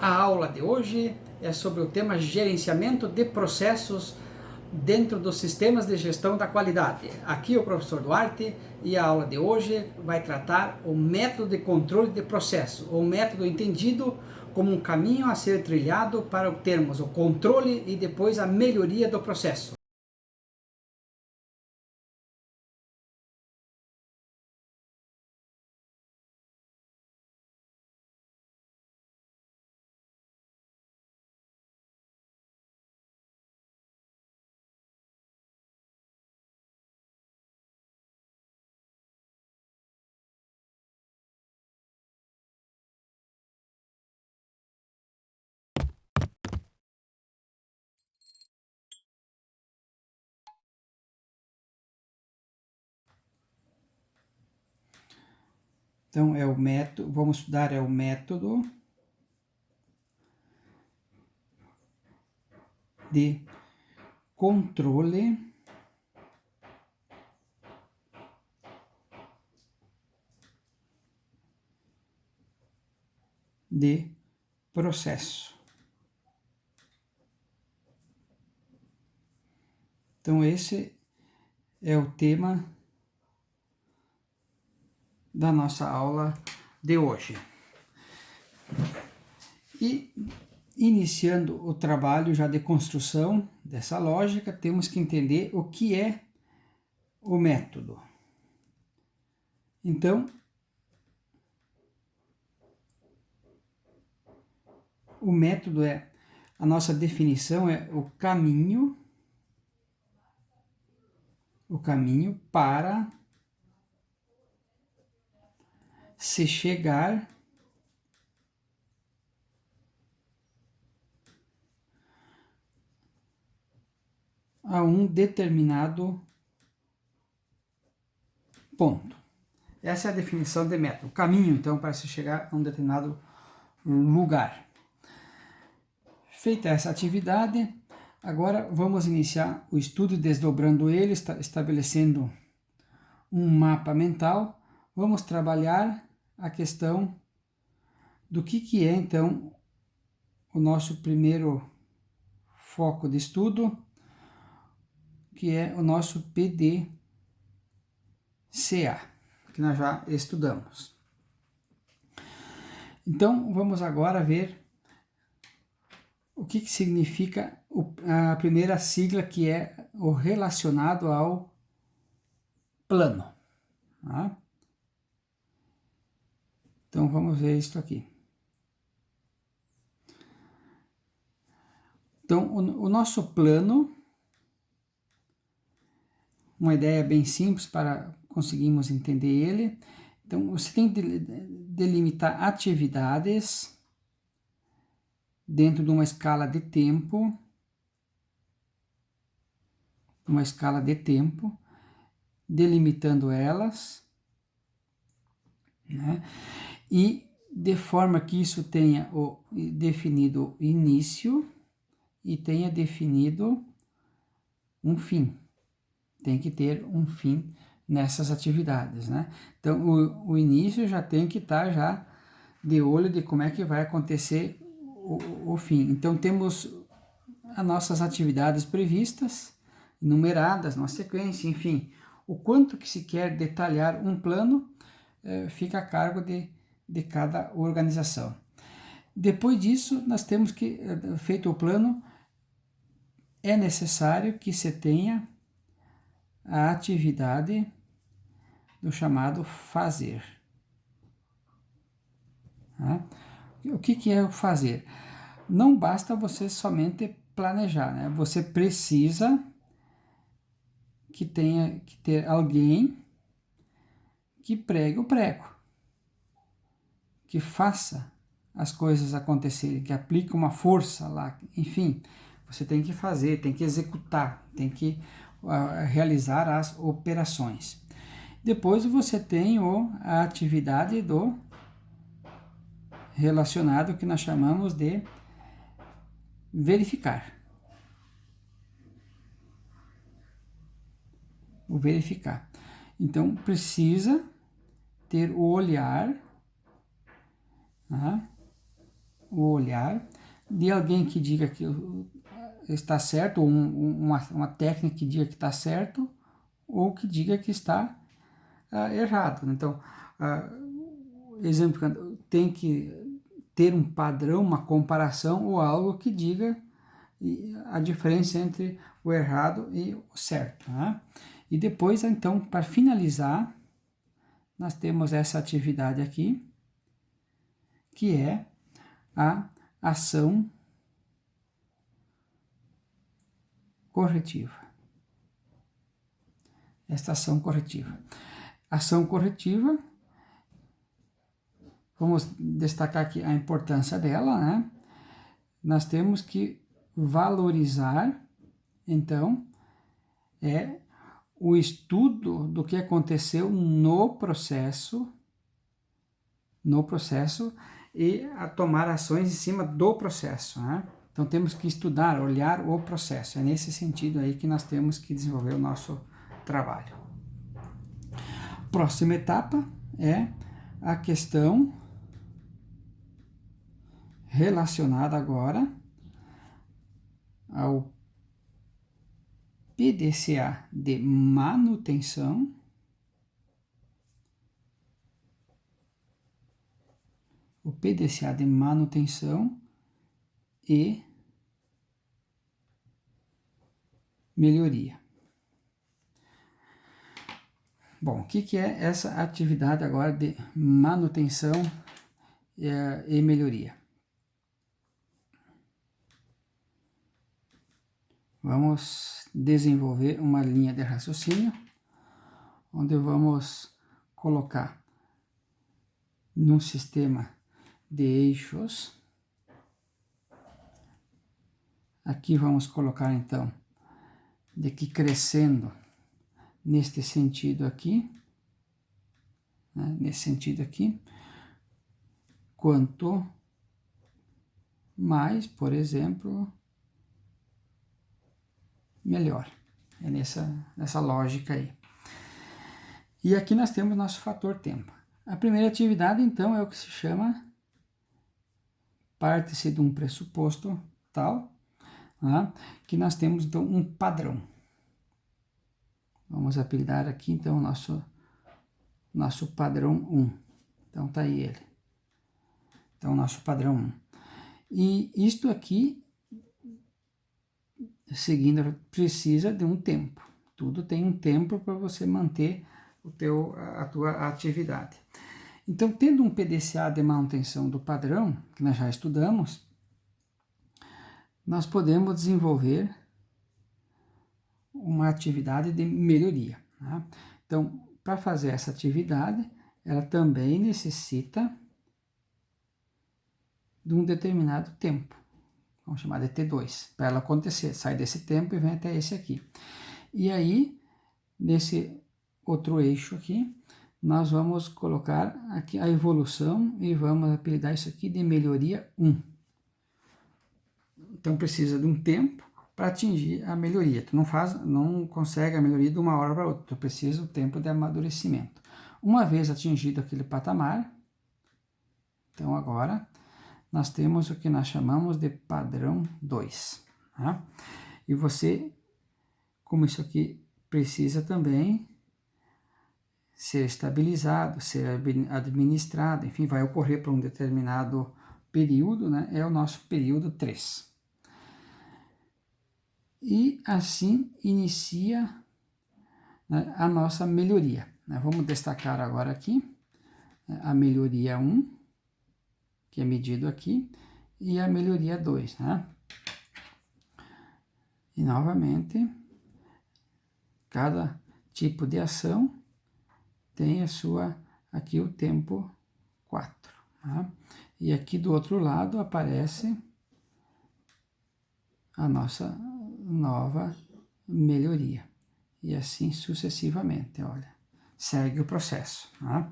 A aula de hoje é sobre o tema gerenciamento de processos dentro dos sistemas de gestão da qualidade. Aqui é o professor Duarte e a aula de hoje vai tratar o método de controle de processo, ou método entendido como um caminho a ser trilhado para obtermos o controle e depois a melhoria do processo. Então, é o método, vamos estudar o método de controle de processo. Então, esse é o tema da nossa aula de hoje. E iniciando o trabalho já de construção dessa lógica, temos que entender o que é o método. Então, o método a nossa definição é o caminho para se chegar a um determinado ponto. Essa é a definição de método. O caminho, então, para se chegar a um determinado lugar. Feita essa atividade, agora vamos iniciar o estudo desdobrando ele, estabelecendo um mapa mental. Vamos trabalhar a questão do que é, então, o nosso primeiro foco de estudo, que é o nosso PDCA, que nós já estudamos. Então, vamos agora ver o que significa a primeira sigla, que é o relacionado ao plano. Tá? Então, vamos ver isso aqui. Então, o nosso plano, uma ideia bem simples para conseguirmos entender ele. Então, você tem que delimitar atividades dentro de uma escala de tempo, delimitando elas, né? E de forma que isso tenha definido início e tenha definido um fim. Tem que ter um fim nessas atividades, né? Então, o início já tem que estar já de olho de como é que vai acontecer o fim. Então, temos as nossas atividades previstas, numeradas, numa sequência, enfim. O quanto que se quer detalhar um plano fica a cargo de cada organização. Depois disso, nós temos que, feito o plano, é necessário que se tenha a atividade do chamado fazer. Tá? O que é o fazer? Não basta você somente planejar, né? Você precisa que ter alguém que pregue o prego, que faça as coisas acontecerem, que aplique uma força lá, enfim, você tem que fazer, tem que executar, tem que realizar as operações. Depois você tem a atividade do relacionado, que nós chamamos de verificar. O verificar. Então, precisa ter o olhar, tá? o olhar de alguém que diga que está certo, ou uma técnica que diga que está certo, ou que diga que está errado. Então, exemplo, tem que ter um padrão, uma comparação ou algo que diga a diferença entre o errado e o certo, né? E depois, então, para finalizar, nós temos essa atividade aqui, que é a ação corretiva. Esta ação corretiva. Ação corretiva, vamos destacar aqui a importância dela, né? Nós temos que valorizar, então, o estudo do que aconteceu no processo e a tomar ações em cima do processo, né? Então temos que estudar, olhar o processo. É nesse sentido aí que nós temos que desenvolver o nosso trabalho. Próxima etapa é a questão relacionada agora ao PDCA de manutenção e melhoria. Bom, o que é essa atividade agora de manutenção e melhoria? Vamos desenvolver uma linha de raciocínio, onde vamos colocar num sistema de eixos. Aqui vamos colocar, então, de que crescendo neste sentido aqui, né, nesse sentido aqui, quanto mais, por exemplo, melhor. É nessa lógica aí. E aqui nós temos nosso fator tempo. A primeira atividade, então, é o que se chama parte-se de um pressuposto tal, né, que nós temos, então, um padrão. Vamos apelidar aqui, então, nosso padrão 1. Então, tá aí ele. Então, nosso padrão 1. E isto aqui, seguindo, precisa de um tempo. Tudo tem um tempo para você manter a tua atividade. Então, tendo um PDCA de manutenção do padrão, que nós já estudamos, nós podemos desenvolver uma atividade de melhoria, né? Então, para fazer essa atividade, ela também necessita de um determinado tempo. Vamos chamar de T2, para ela acontecer. Sai desse tempo e vem até esse aqui. E aí, nesse outro eixo aqui, nós vamos colocar aqui a evolução e vamos apelidar isso aqui de melhoria 1. Então, precisa de um tempo para atingir a melhoria. Tu não consegue a melhoria de uma hora para outra. Tu precisa do tempo de amadurecimento. Uma vez atingido aquele patamar, então agora nós temos o que nós chamamos de padrão 2. Tá? E você, como isso aqui precisa também ser estabilizado, ser administrado, enfim, vai ocorrer por um determinado período, né? É o nosso período 3. E assim inicia, né, a nossa melhoria. Né? Vamos destacar agora aqui, né, a melhoria 1, que é medido aqui, e a melhoria 2, né? E novamente, cada tipo de ação tem aqui o tempo 4. Tá? E aqui do outro lado aparece a nossa nova melhoria. E assim sucessivamente, olha. Segue o processo. Tá?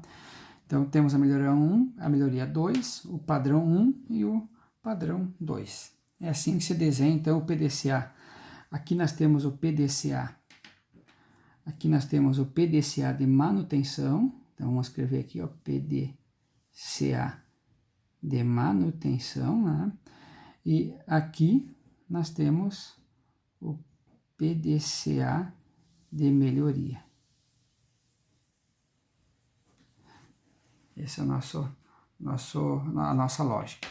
Então, temos a melhoria 1, a melhoria 2, o padrão 1 e o padrão 2. É assim que se desenha, então, o PDCA. Aqui nós temos o PDCA. Aqui nós temos o PDCA de manutenção. Então, vamos escrever aqui, ó, PDCA de manutenção, né? E aqui nós temos o PDCA de melhoria. Esse é a nossa lógica.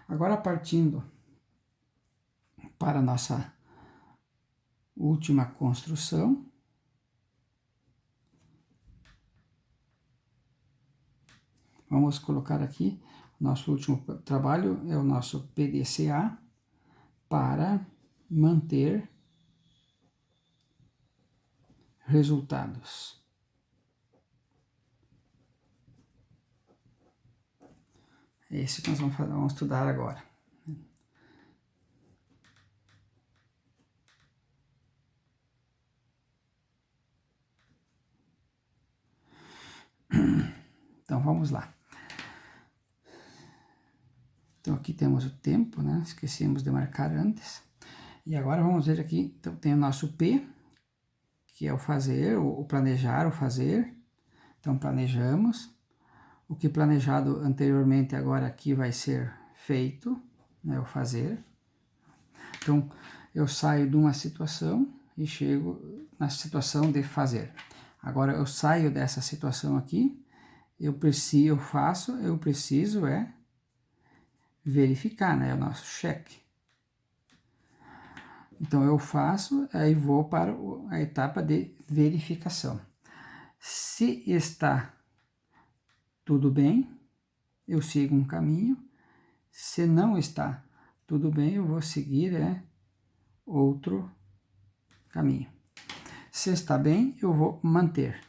Agora, partindo para a nossa última construção, vamos colocar aqui, nosso último trabalho é o nosso PDCA para manter resultados. É esse que nós vamos estudar agora. Então, vamos lá. Então, aqui temos o tempo, né? Esquecemos de marcar antes. E agora vamos ver aqui, então tem o nosso P, que é o fazer, o planejar, o fazer. Então, planejamos. O que planejado anteriormente agora aqui vai ser feito, né? O fazer. Então, eu saio de uma situação e chego na situação de fazer. Agora, eu saio dessa situação aqui, eu preciso verificar, né? É o nosso cheque. Então, eu faço, aí vou para a etapa de verificação. Se está tudo bem, eu sigo um caminho. Se não está tudo bem, eu vou seguir outro caminho. Se está bem, eu vou manter.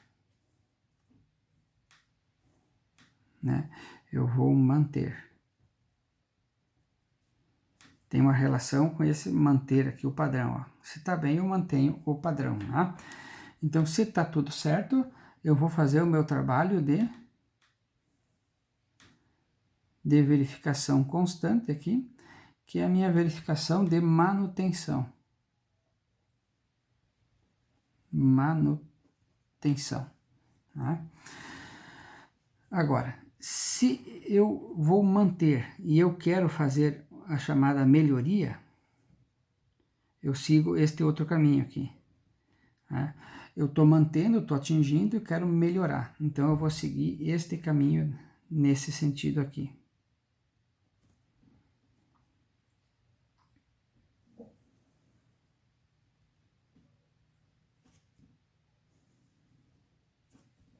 Né? Eu vou manter. Tem uma relação com esse manter aqui, o padrão. Ó. Se está bem, eu mantenho o padrão. Tá? Então, se está tudo certo, eu vou fazer o meu trabalho de verificação constante aqui, que é a minha verificação de manutenção. Manutenção. Tá? Agora, se eu vou manter e eu quero fazer a chamada melhoria, eu sigo este outro caminho aqui. Né? Eu estou mantendo, estou atingindo e quero melhorar. Então, eu vou seguir este caminho nesse sentido aqui.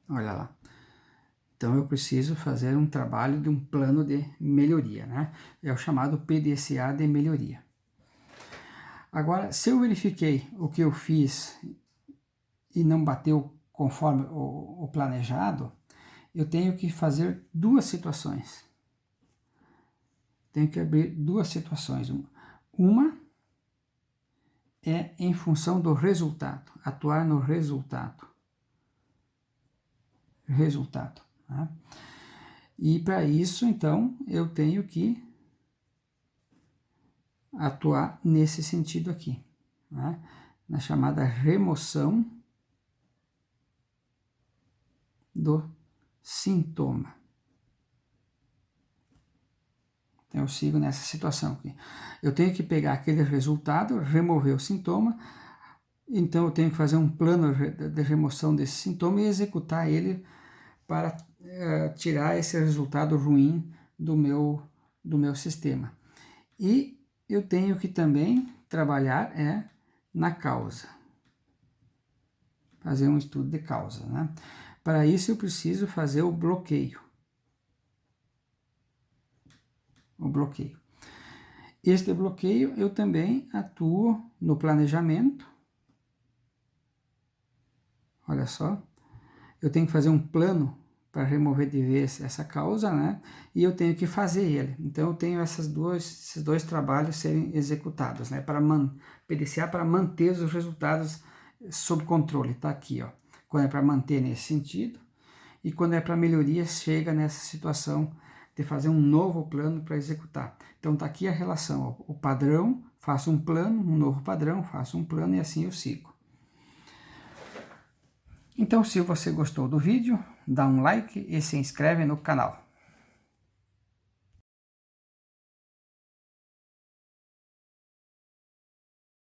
Olha lá. Então, eu preciso fazer um trabalho de um plano de melhoria, né? É o chamado PDCA de melhoria. Agora, se eu verifiquei o que eu fiz e não bateu conforme o planejado, eu tenho que fazer duas situações. Tenho que abrir duas situações. Uma é em função do resultado, atuar no resultado. Tá? E para isso, então, eu tenho que atuar nesse sentido aqui, né? Na chamada remoção do sintoma. Então, eu sigo nessa situação aqui. Eu tenho que pegar aquele resultado, remover o sintoma, então eu tenho que fazer um plano de remoção desse sintoma e executar ele para tirar esse resultado ruim do meu sistema. E eu tenho que também trabalhar na causa. Fazer um estudo de causa, né? Para isso eu preciso fazer o bloqueio. O bloqueio. Este bloqueio eu também atuo no planejamento. Olha só. Eu tenho que fazer um plano para remover de vez essa causa, né? E eu tenho que fazer ele. Então, eu tenho esses dois trabalhos serem executados, né? Para PDCA para manter os resultados sob controle, tá aqui, ó. Quando é para manter nesse sentido e quando é para melhoria, chega nessa situação de fazer um novo plano para executar. Então, tá aqui a relação, ó. O padrão, faço um plano, um novo padrão, faço um plano e assim eu sigo. Então, se você gostou do vídeo, dá um like e se inscreve no canal.